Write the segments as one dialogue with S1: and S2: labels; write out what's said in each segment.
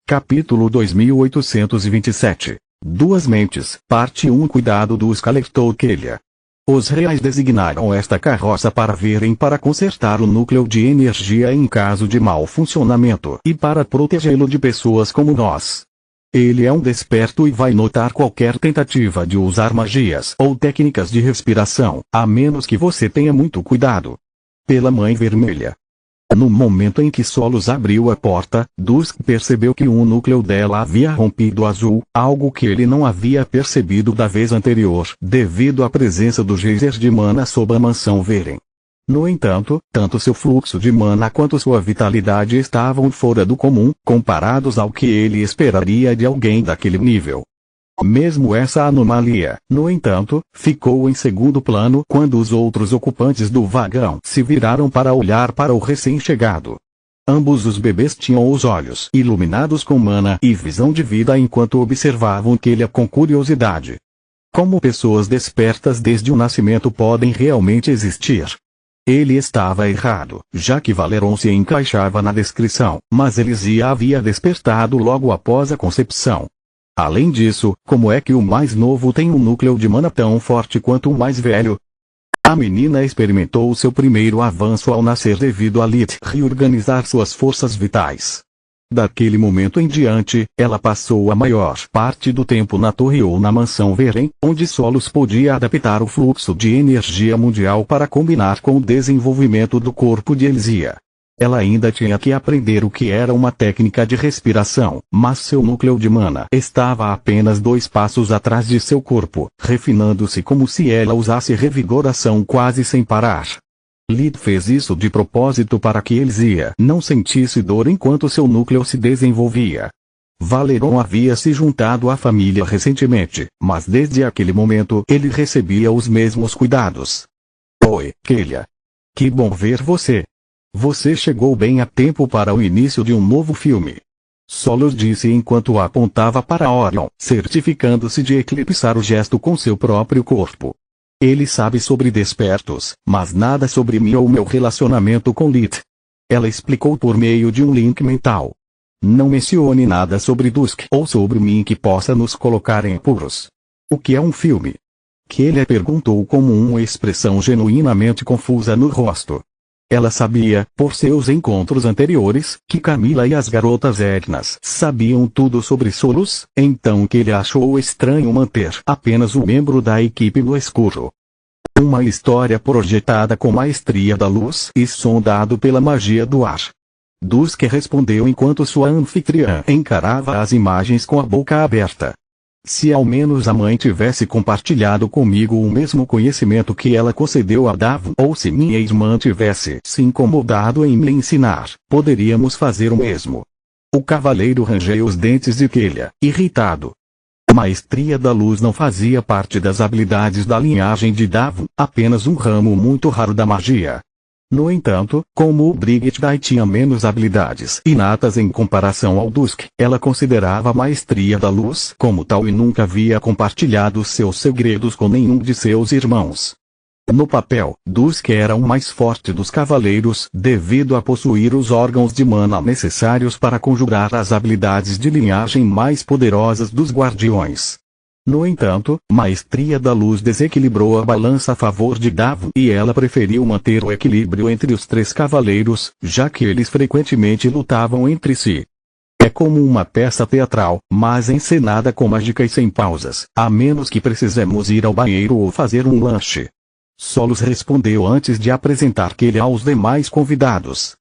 S1: Capítulo 2827. Duas Mentes, Parte 1. Cuidado dos alertou Kellia. Os reais designaram esta carroça para virem para consertar o núcleo de energia em caso de mau funcionamento e para protegê-lo de pessoas como nós. Ele é um desperto e vai notar qualquer tentativa de usar magias ou técnicas de respiração, a menos que você tenha muito cuidado. Pela Mãe Vermelha. No momento em que Solos abriu a porta, Dusk percebeu que um núcleo dela havia rompido azul, algo que ele não havia percebido da vez anterior, devido à presença do geyser de mana sob a mansão Veren. No entanto, tanto seu fluxo de mana quanto sua vitalidade estavam fora do comum, comparados ao que ele esperaria de alguém daquele nível. Mesmo essa anomalia, no entanto, ficou em segundo plano quando os outros ocupantes do vagão se viraram para olhar para o recém-chegado. Ambos os bebês tinham os olhos iluminados com mana e visão de vida enquanto observavam Kellia com curiosidade. Como pessoas despertas desde o nascimento podem realmente existir? Ele estava errado, já que Valeron se encaixava na descrição, mas Elisia havia despertado logo após a concepção. Além disso, como é que o mais novo tem um núcleo de mana tão forte quanto o mais velho? A menina experimentou seu primeiro avanço ao nascer devido a Lith reorganizar suas forças vitais. Daquele momento em diante, ela passou a maior parte do tempo na torre ou na mansão Veren, onde Solos podia adaptar o fluxo de energia mundial para combinar com o desenvolvimento do corpo de Elisia. Ela ainda tinha que aprender o que era uma técnica de respiração, mas seu núcleo de mana estava apenas 2 passos atrás de seu corpo, refinando-se como se ela usasse revigoração quase sem parar. Lid fez isso de propósito para que Elisia não sentisse dor enquanto seu núcleo se desenvolvia. Valeron havia se juntado à família recentemente, mas desde aquele momento ele recebia os mesmos cuidados. Oi, Kellia. Que bom ver você. Você chegou bem a tempo para o início de um novo filme. Solos disse enquanto apontava para Orion, certificando-se de eclipsar o gesto com seu próprio corpo. Ele sabe sobre despertos, mas nada sobre mim ou meu relacionamento com Lith. Ela explicou por meio de um link mental. Não mencione nada sobre Dusk ou sobre mim que possa nos colocar em apuros. O que é um filme? Kellia perguntou com uma expressão genuinamente confusa no rosto. Ela sabia, por seus encontros anteriores, que Camila e as garotas Etnas sabiam tudo sobre Solos, então que ele achou estranho manter apenas um membro da equipe no escuro. Uma história projetada com maestria da luz e sondado pela magia do ar. Dusk respondeu enquanto sua anfitriã encarava as imagens com a boca aberta. Se ao menos a mãe tivesse compartilhado comigo o mesmo conhecimento que ela concedeu a Davon, ou se minha irmã tivesse se incomodado em me ensinar, poderíamos fazer o mesmo. O cavaleiro rangeu os dentes de Kellia, irritado. Maestria da luz não fazia parte das habilidades da linhagem de Davon, apenas um ramo muito raro da magia. No entanto, como o Brigittai tinha menos habilidades inatas em comparação ao Dusk, ela considerava a maestria da luz como tal e nunca havia compartilhado seus segredos com nenhum de seus irmãos. No papel, Dusk era o mais forte dos cavaleiros devido a possuir os órgãos de mana necessários para conjurar as habilidades de linhagem mais poderosas dos guardiões. No entanto, Maestria da Luz desequilibrou a balança a favor de Davon e ela preferiu manter o equilíbrio entre os 3 cavaleiros, já que eles frequentemente lutavam entre si. É como uma peça teatral, mas encenada com mágica e sem pausas, a menos que precisemos ir ao banheiro ou fazer um lanche. Solos respondeu antes de apresentar Kellia aos demais convidados.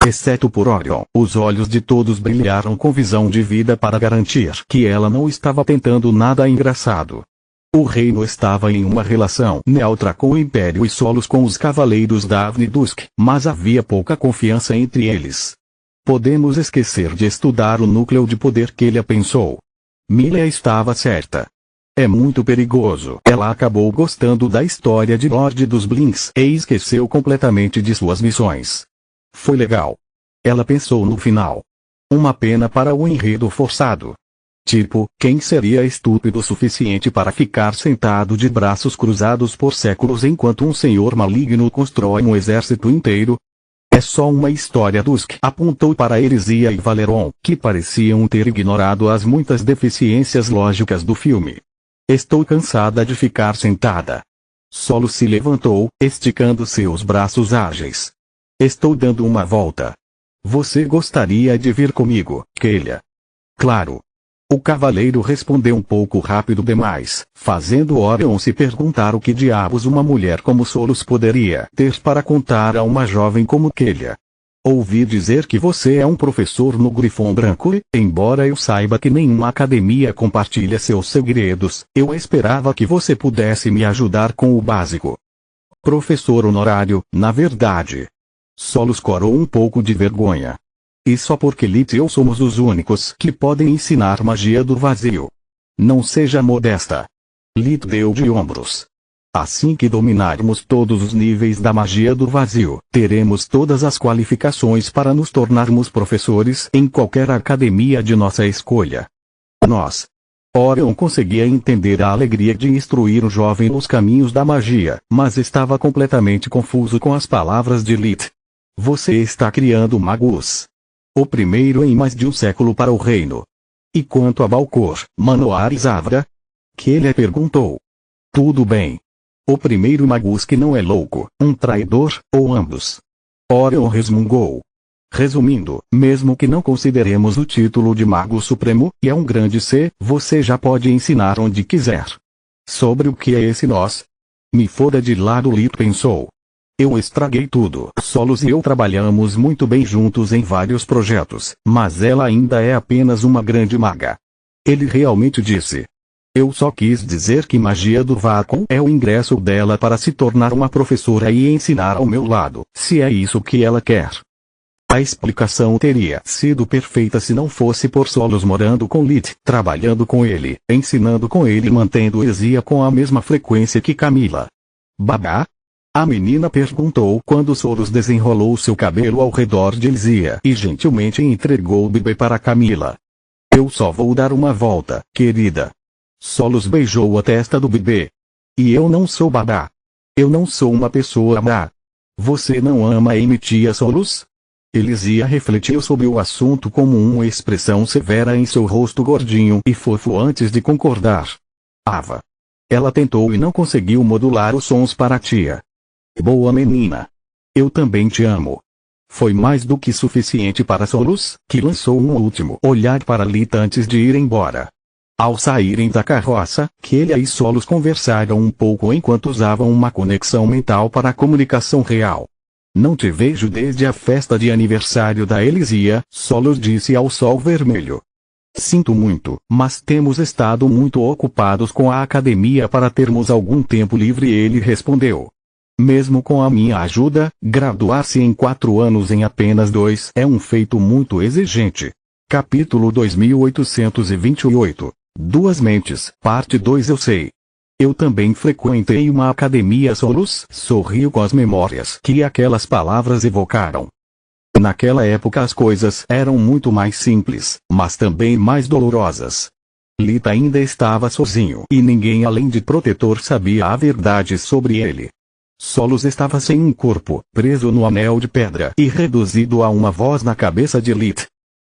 S1: Exceto por Orion, os olhos de todos brilharam com visão de vida para garantir que ela não estava tentando nada engraçado. O reino estava em uma relação neutra com o Império e Solos com os cavaleiros Davon e Dusk, mas havia pouca confiança entre eles. Podemos esquecer de estudar o núcleo de poder que ele pensou. Milia estava certa. É muito perigoso. Ela acabou gostando da história de Lorde dos Blinks e esqueceu completamente de suas missões. Foi legal. Ela pensou no final. Uma pena para o enredo forçado. Tipo, quem seria estúpido o suficiente para ficar sentado de braços cruzados por séculos enquanto um senhor maligno constrói um exército inteiro? É só uma história Dusk apontou para Elisia e Valeron, que pareciam ter ignorado as muitas deficiências lógicas do filme. Estou cansada de ficar sentada. Solus se levantou, esticando seus braços ágeis. Estou dando uma volta. Você gostaria de vir comigo, Kelia? Claro. O cavaleiro respondeu um pouco rápido demais, fazendo Orion se perguntar o que diabos uma mulher como Solus poderia ter para contar a uma jovem como Kelia. Ouvi dizer que você é um professor no Grifão Branco e, embora eu saiba que nenhuma academia compartilha seus segredos, eu esperava que você pudesse me ajudar com o básico. Professor honorário, na verdade. Solus corou um pouco de vergonha. E só porque Lith e eu somos os únicos que podem ensinar magia do vazio. Não seja modesta. Lith deu de ombros. Assim que dominarmos todos os níveis da magia do vazio, teremos todas as qualificações para nos tornarmos professores em qualquer academia de nossa escolha. Nós. Orion conseguia entender a alegria de instruir o jovem nos caminhos da magia, mas estava completamente confuso com as palavras de Lith. Você está criando magos. O primeiro em mais de um século para o reino. E quanto a Balcor, Manoar e Zavra? Kelia perguntou. Tudo bem. O primeiro magus que não é louco, um traidor, ou ambos. Orion resmungou. Resumindo, mesmo que não consideremos o título de Mago Supremo, e é um grande C, você já pode ensinar onde quiser. Sobre o que é esse nós? Me foda de lado, Lith pensou. Eu estraguei tudo. Solus e eu trabalhamos muito bem juntos em vários projetos, mas ela ainda é apenas uma grande maga. Ele realmente disse. Eu só quis dizer que magia do vácuo é o ingresso dela para se tornar uma professora e ensinar ao meu lado, se é isso que ela quer. A explicação teria sido perfeita se não fosse por Solus morando com Lith, trabalhando com ele, ensinando com ele e mantendo Elisia com a mesma frequência que Camila. Babá? A menina perguntou quando Solus desenrolou seu cabelo ao redor de Elisia e gentilmente entregou o bebê para Camila. Eu só vou dar uma volta, querida. Solus beijou a testa do bebê. E eu não sou babá. Eu não sou uma pessoa má. Você não ama tia Solus? Elisia refletiu sobre o assunto com uma expressão severa em seu rosto gordinho e fofo antes de concordar. Ava. Ela tentou e não conseguiu modular os sons para a tia. Boa menina. Eu também te amo. Foi mais do que suficiente para Solus, que lançou um último olhar para Lith antes de ir embora. Ao saírem da carroça, Kelia e Solus conversaram um pouco enquanto usavam uma conexão mental para a comunicação real. Não te vejo desde a festa de aniversário da Elisia, Solus disse ao Sol Vermelho. Sinto muito, mas temos estado muito ocupados com a academia para termos algum tempo livre, ele respondeu. Mesmo com a minha ajuda, graduar-se em 4 anos em apenas 2 é um feito muito exigente. Capítulo 2828. Duas mentes, parte 2. Eu sei. Eu também frequentei uma academia. Solus sorriu com as memórias que aquelas palavras evocaram. Naquela época as coisas eram muito mais simples, mas também mais dolorosas. Lith ainda estava sozinho e ninguém além de protetor sabia a verdade sobre ele. Solus estava sem um corpo, preso no anel de pedra e reduzido a uma voz na cabeça de Lith.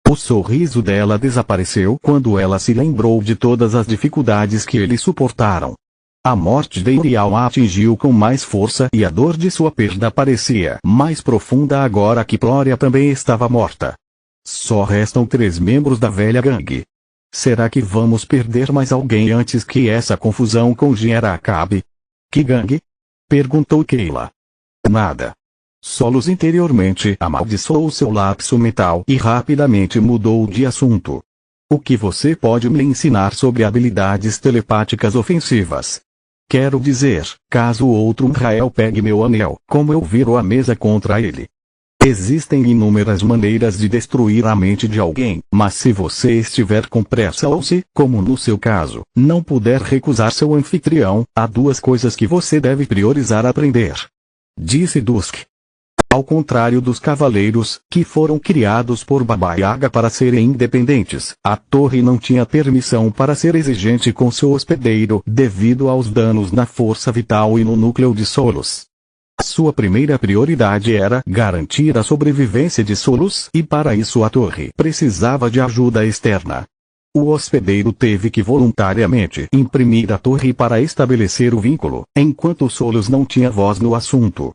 S1: O sorriso dela desapareceu quando ela se lembrou de todas as dificuldades que eles suportaram. A morte de Uriel a atingiu com mais força e a dor de sua perda parecia mais profunda agora que Gloria também estava morta. Só restam 3 membros da velha gangue. Será que vamos perder mais alguém antes que essa confusão com Gera acabe? Que gangue? Perguntou Keila. Nada. Solus interiormente amaldiçoou seu lapso mental e rapidamente mudou de assunto. O que você pode me ensinar sobre habilidades telepáticas ofensivas? Quero dizer, caso o outro Israel pegue meu anel, como eu viro a mesa contra ele. Existem inúmeras maneiras de destruir a mente de alguém, mas se você estiver com pressa ou se, como no seu caso, não puder recusar seu anfitrião, há 2 coisas que você deve priorizar aprender. Disse Dusk. Ao contrário dos cavaleiros, que foram criados por Baba Yaga para serem independentes, a torre não tinha permissão para ser exigente com seu hospedeiro devido aos danos na força vital e no núcleo de Solus. Sua primeira prioridade era garantir a sobrevivência de Solos, e para isso a torre precisava de ajuda externa. O hospedeiro teve que voluntariamente imprimir a torre para estabelecer o vínculo, enquanto Solos não tinha voz no assunto.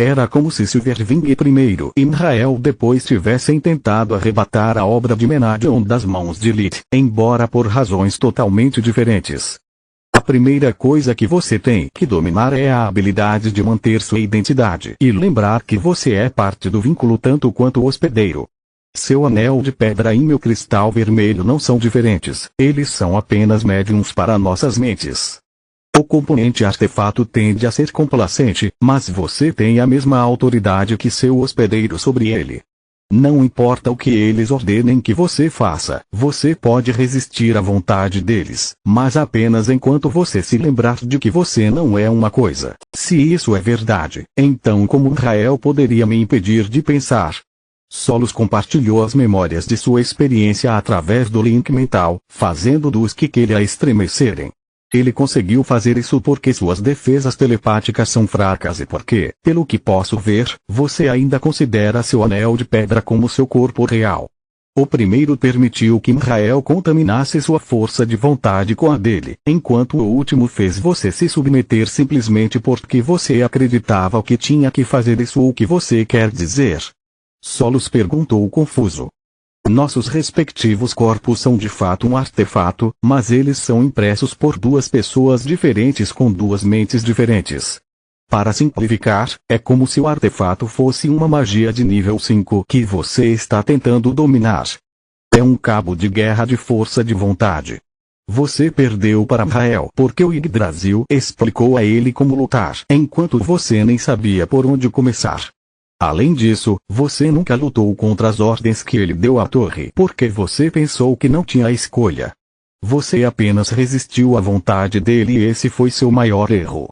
S1: Era como se Silverwing primeiro e Mrael depois tivessem tentado arrebatar a obra de Menadion das mãos de Lith, embora por razões totalmente diferentes. A primeira coisa que você tem que dominar é a habilidade de manter sua identidade e lembrar que você é parte do vínculo tanto quanto o hospedeiro. Seu anel de pedra e meu cristal vermelho não são diferentes, eles são apenas médiums para nossas mentes. O componente artefato tende a ser complacente, mas você tem a mesma autoridade que seu hospedeiro sobre ele. Não importa o que eles ordenem que você faça, você pode resistir à vontade deles, mas apenas enquanto você se lembrar de que você não é uma coisa. Se isso é verdade, então como Mrael poderia me impedir de pensar? Solos compartilhou as memórias de sua experiência através do link mental, fazendo dos Kikela estremecerem. Ele conseguiu fazer isso porque suas defesas telepáticas são fracas e porque, pelo que posso ver, você ainda considera seu anel de pedra como seu corpo real. O primeiro permitiu que Mrael contaminasse sua força de vontade com a dele, enquanto o último fez você se submeter simplesmente porque você acreditava que tinha que fazer isso. O que você quer dizer? Solos perguntou confuso. Nossos respectivos corpos são de fato um artefato, mas eles são impressos por duas pessoas diferentes com duas mentes diferentes. Para simplificar, é como se o artefato fosse uma magia de nível 5 que você está tentando dominar. É um cabo de guerra de força de vontade. Você perdeu para Mrael porque o Yggdrasil explicou a ele como lutar, enquanto você nem sabia por onde começar. Além disso, você nunca lutou contra as ordens que ele deu à torre porque você pensou que não tinha escolha. Você apenas resistiu à vontade dele e esse foi seu maior erro.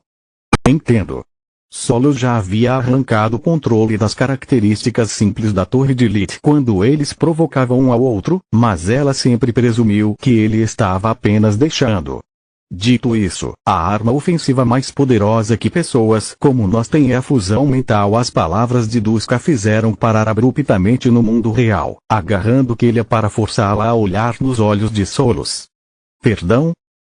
S1: Entendo. Solos já havia arrancado o controle das características simples da torre de Lith quando eles provocavam um ao outro, mas ela sempre presumiu que ele estava apenas deixando. Dito isso, a arma ofensiva mais poderosa que pessoas como nós tem é a fusão mental. As palavras de Duska fizeram parar abruptamente no mundo real, agarrando Kela para forçá-la a olhar nos olhos de Solos. Perdão?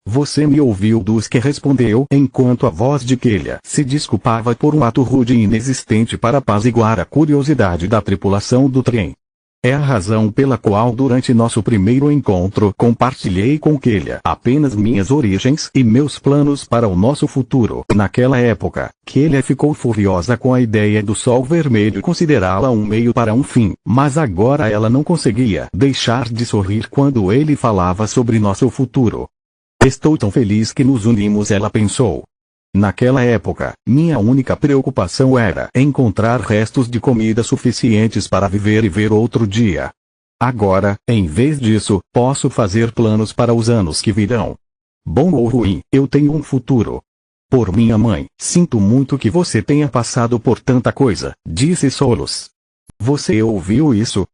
S1: Você me ouviu? Duska respondeu enquanto a voz de Kela se desculpava por um ato rude e inexistente para apaziguar a curiosidade da tripulação do trem. É a razão pela qual durante nosso primeiro encontro compartilhei com Kela apenas minhas origens e meus planos para o nosso futuro. Naquela época, Kela ficou furiosa com a ideia do Sol Vermelho considerá-la um meio para um fim, mas agora ela não conseguia deixar de sorrir quando ele falava sobre nosso futuro. Estou tão feliz que nos unimos, ela pensou. Naquela época, minha única preocupação era encontrar restos de comida suficientes para viver e ver outro dia. Agora, em vez disso, posso fazer planos para os anos que virão. Bom ou ruim, eu tenho um futuro. Por minha mãe, sinto muito que você tenha passado por tanta coisa, disse Solos. Você ouviu isso?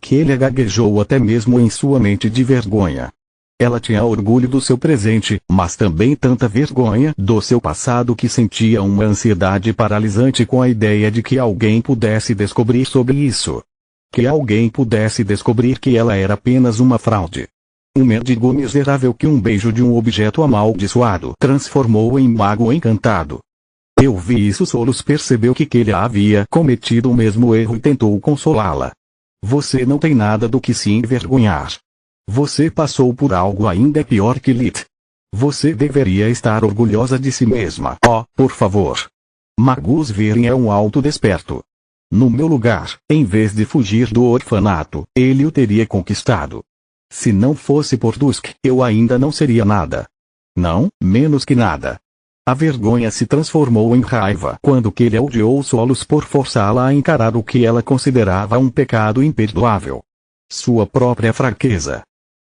S1: Kela gaguejou até mesmo em sua mente de vergonha. Ela tinha orgulho do seu presente, mas também tanta vergonha do seu passado que sentia uma ansiedade paralisante com a ideia de que alguém pudesse descobrir sobre isso. Que alguém pudesse descobrir que ela era apenas uma fraude. Um mendigo miserável que um beijo de um objeto amaldiçoado transformou em mago encantado. Eu vi isso. Solos percebeu que Kela havia cometido o mesmo erro e tentou consolá-la. Você não tem nada do que se envergonhar. Você passou por algo ainda pior que Lith. Você deveria estar orgulhosa de si mesma. Oh, por favor. Magus Viren é um alto desperto. No meu lugar, em vez de fugir do orfanato, ele o teria conquistado. Se não fosse por Dusk, eu ainda não seria nada. Não, menos que nada. A vergonha se transformou em raiva quando Kela odiou Solos por forçá-la a encarar o que ela considerava um pecado imperdoável. Sua própria fraqueza.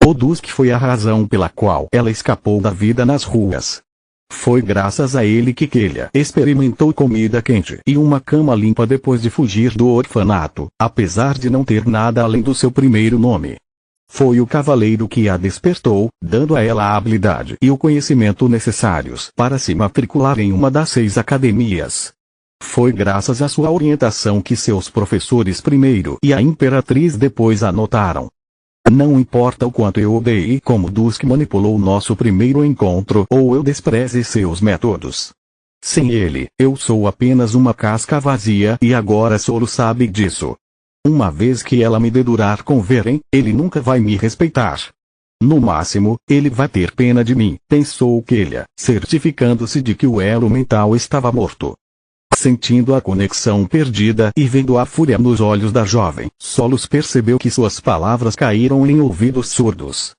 S1: O Dusk foi a razão pela qual ela escapou da vida nas ruas. Foi graças a ele que Kela experimentou comida quente e uma cama limpa depois de fugir do orfanato, apesar de não ter nada além do seu primeiro nome. Foi o cavaleiro que a despertou, dando a ela a habilidade e o conhecimento necessários para se matricular em uma das 6 academias. Foi graças à sua orientação que seus professores primeiro e a Imperatriz depois a notaram. Não importa o quanto eu odeie como Dusk manipulou nosso primeiro encontro ou eu despreze seus métodos. Sem ele, eu sou apenas uma casca vazia e agora Solo sabe disso. Uma vez que ela me dedurar com Veren, ele nunca vai me respeitar. No máximo, ele vai ter pena de mim, pensou Quelia, certificando-se de que o elo mental estava morto. Sentindo a conexão perdida e vendo a fúria nos olhos da jovem, Solos percebeu que suas palavras caíram em ouvidos surdos.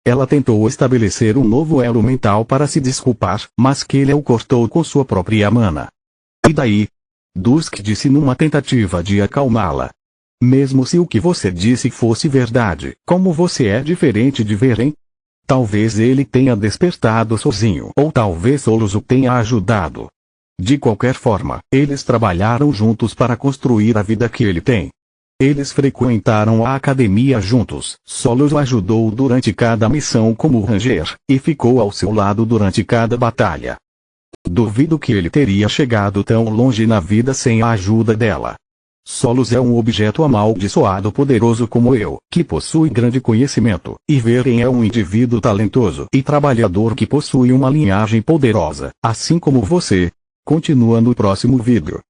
S1: Ela tentou estabelecer um novo elo mental para se desculpar, mas Quelia o cortou com sua própria mana. E daí? Dusk disse numa tentativa de acalmá-la. Mesmo se o que você disse fosse verdade, como você é diferente de Veren? Talvez ele tenha despertado sozinho, ou talvez Solos o tenha ajudado. De qualquer forma, eles trabalharam juntos para construir a vida que ele tem. Eles frequentaram a academia juntos, Solos o ajudou durante cada missão como Ranger, e ficou ao seu lado durante cada batalha. Duvido que ele teria chegado tão longe na vida sem a ajuda dela. Solos é um objeto amaldiçoado poderoso como eu, que possui grande conhecimento, e Veren é um indivíduo talentoso e trabalhador que possui uma linhagem poderosa, assim como você. Continua no próximo vídeo.